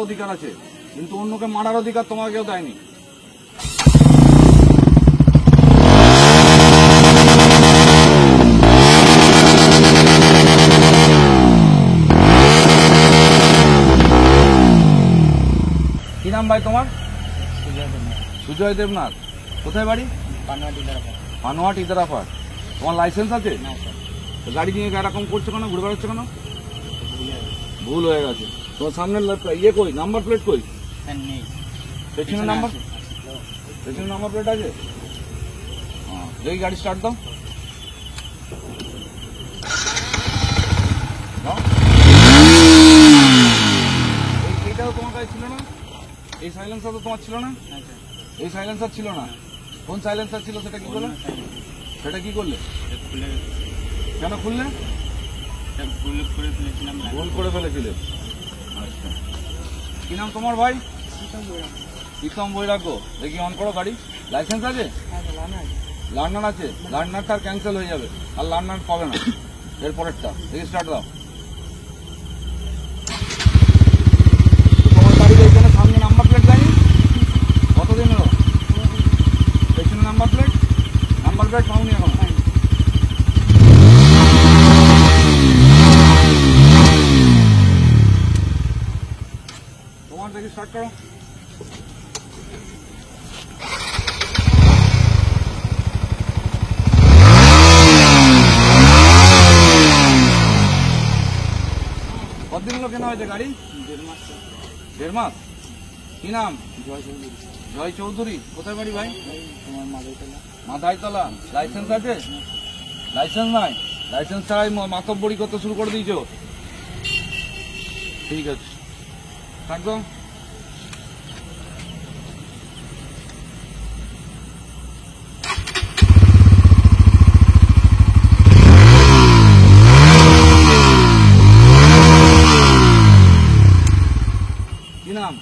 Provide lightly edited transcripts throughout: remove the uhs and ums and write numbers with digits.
অধিকার আছে, কিন্তু অন্যকে মারার অধিকার তোমাকে কেউ দেয়নি। কি নাম ভাই তোমার? সুজয় দেবনাথ। কোথায় বাড়ি? পানোয়াট ইদারাপাড়। তোমার লাইসেন্স আছে? গাড়ি নিয়ে এরকম করছো কেন, ঘুরে বেড়াচ্ছ কেন? ভুল হয়ে গেছে। তোমার সামনে ইয়ে কই, নাম্বার প্লেট কই? পেছনে নাম্বার প্লেট আছে? দেখি গাড়ি স্টার্ট দাও। এইটাও তোমার কাছে ছিল না? এই সাইলেন্সার তো তোমার ছিল না? এই সাইলেন্সার ছিল না? কোন সাইলেন্সার ছিল সেটা কি করলে? কেন খুললে? ভুল করে ফেলেছিলে। আচ্ছা, কি নাম তোমার ভাই? প্রীতম বৈরাগ্য। দেখি অন করো গাড়ি। লাইসেন্স আছে? লার্নার আছে। লার্নারটা ক্যান্সেল হয়ে যাবে, আর লার্নার পাবে না এরপরেরটা। দেখি স্টার্ট দাও। তোমার গাড়ির এইখানে সামনে নাম্বার প্লেট দেয়নি? কতদিন হলো? পেছনে নাম্বার প্লেট পাওনি এখন? তোমার দেখি স্টার্ট করো। কতদিন হলো কেনা হয়েছে গাড়ি? 1.5 মাস। কি নাম? জয় চৌধুরী। কোথায় বাড়ি ভাই? মাথাইতলা। লাইসেন্স আছে? লাইসেন্স নাই? লাইসেন্স ছাড়াই মাতব্বরি করতে শুরু করে দিয়েছ? ঠিক আছে, থাকবো। কি নাম?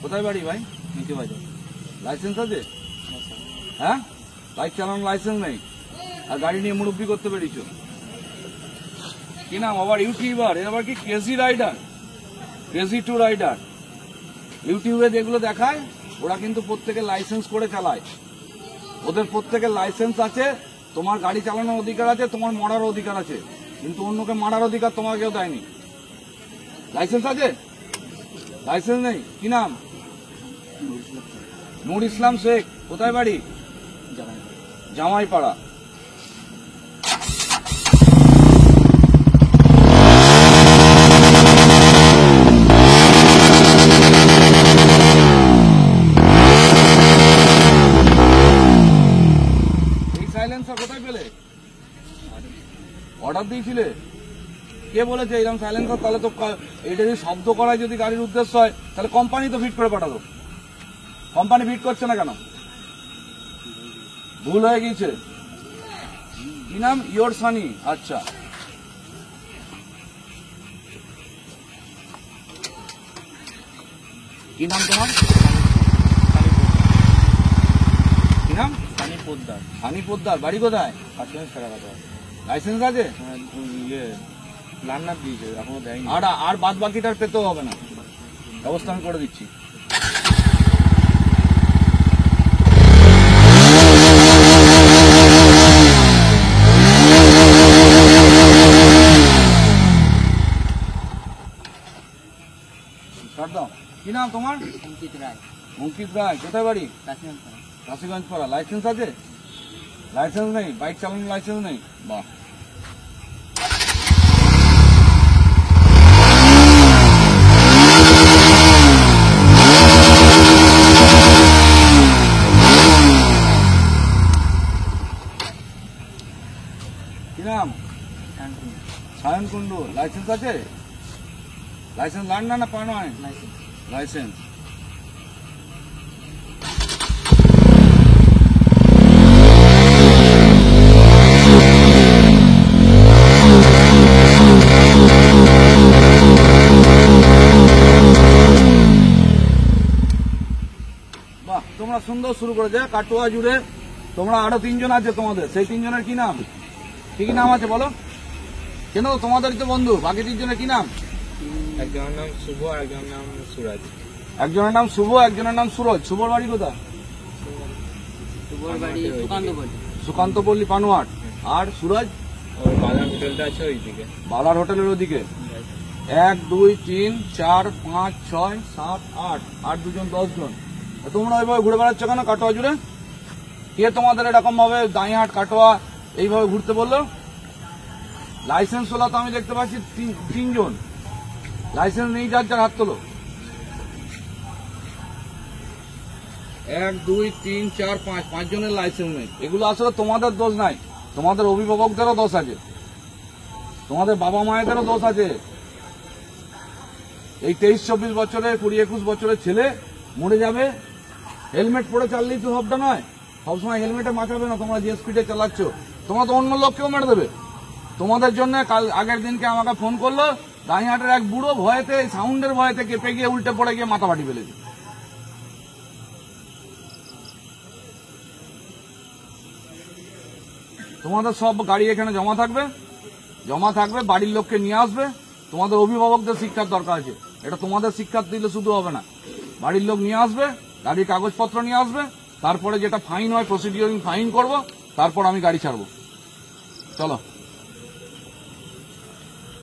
কোথায় বাড়ি ভাই? নিচে বাজার। লাইসেন্স আছে? হ্যাঁ, বাইক চালানোর লাইসেন্স নেই, আর গাড়ি নিয়ে মুরব্বি করতে পেরেছ। কি নাম? আবার ইউটিউবার। এর আবার কি crazy rider, crazy to rider. ইউটিউবে যেগুলো দেখায় ওরা কিন্তু প্রত্যেকে লাইসেন্স করে চালায়, ওদের প্রত্যেকের লাইসেন্স আছে। তোমার গাড়ি চালানোর অধিকার আছে, তোমার মরার অধিকার আছে, কিন্তু অন্যকে মারার অধিকার তোমাকে কেউ দেয়নি। লাইসেন্স আছে? লাইসেন্স নেই। কি নাম? নূর ইসলাম শেখ। কোথায় বাড়ি? জামাইপাড়া। এই সাইলেন্সার কোথায় পেলে? অর্ডার দিয়েছিলে? কে বলেছে এরকম সাইলেন্সার? তাহলে তো এটা যদি শব্দ করায় যদি গাড়ির উদ্দেশ্য হয়, তাহলে কোম্পানি তো ফিট করে পাঠাতো। কোম্পানি ফিট করছে না কেন? ভুল হয়ে গিয়েছে। কি নাম? ইয়োর সানি। আচ্ছা, কি নাম তোমার? কি নাম? সানি পোদ্দার। সানি পোদ্দার। বাড়ি কোথায়? লাইসেন্স আছে? লার্নার দিয়েছে, এখনো দেয়নি। আর বাদ বাকিটার পেতেও হবে না, ব্যবস্থা আমি করে দিচ্ছি। কি নাম তোমার? অঙ্কিত রায়। অঙ্কিত রায়। কোথায় বাড়ি? কাশীগঞ্জ পাড়া। লাইসেন্স আছে? লাইসেন্স নেই, বাইক চালানোর লাইসেন্স নেই। বাহ, কি নাম? সায়ন কুন্ডু। লাইসেন্স আছে? লাইসেন্স লার্নার না পানো হয়? লাইসেন্স। বাহ, তোমরা সুন্দর শুরু করেছে। কাটোয়া জুড়ে তোমরা আরো 3 জন আছে তোমাদের, সেই 3 জনের কি নাম? কি কি নাম আছে বলো? কেন তোমাদের তো বন্ধু, বাকি 3 জনের কি নাম? একজনের নাম শুভ আর একজনের নাম সুরাজ। একজনের নাম শুভ, একজনের নাম সুরজ। শুভর বাড়ি কোথায়? শুভর বাড়ি সুকান্ত পল্লী পানুয়াট। আর সুরজ? ওই বালার হোটেলটা আছে ওইদিকে। বালার হোটেলের ওদিকে। 1 2 3 4 5 6 7 8 8 দুজন 10 জন। তোমরা ওইভাবে ঘুরে বেড়াচ্ছ কেন কাটোয়া জুড়ে? কে তোমাদের এরকম ভাবে দাঁড়িহাট কাটোয়া এইভাবে ঘুরতে বললো? লাইসেন্স ওলা তো আমি দেখতে পাচ্ছি 3 জন। লাইসেন্স নেই যার যার হাত তোলো। 1 2 3 4 5 5 জনের লাইসেন্স নেই। এগুলো আসলে তোমাদের দোষ নাই, তোমাদের অভিভাবকদেরও দোষ আছে, তোমাদের বাবা মায়েদেরও দোষ আছে। এই 23-24 বছরের 20-21 বছরের ছেলে মরে যাবে, হেলমেট পরে চাললেই তো সবটা নয়। সবসময় হেলমেটে বাঁচাবে না। তোমরা যে স্পিডে চালাচ্ছ, তোমরা তো অন্য লোককেও মেরে দেবে। তোমাদের জন্য কাল আগের দিনকে আমাকে ফোন করলো, দাঁড়িহাটের এক বুড়ো ভয়েতে, সাউন্ডের ভয়েতে কেঁপে গিয়ে উল্টে পড়ে গিয়ে মাথা ফাটি ফেলেছে। তোমাদের সব গাড়ি এখানে জমা থাকবে, বাড়ির লোককে নিয়ে আসবে। তোমাদের অভিভাবকদের শিক্ষার দরকার আছে। এটা তোমাদের শিক্ষা দিলে শুধু হবে না, বাড়ির লোক নিয়ে আসবে, গাড়ির কাগজপত্র নিয়ে আসবে, তারপরে যেটা ফাইন হয় প্রসিডিওরিং ফাইন করব, তারপর আমি গাড়ি ছাড়বো। চলো।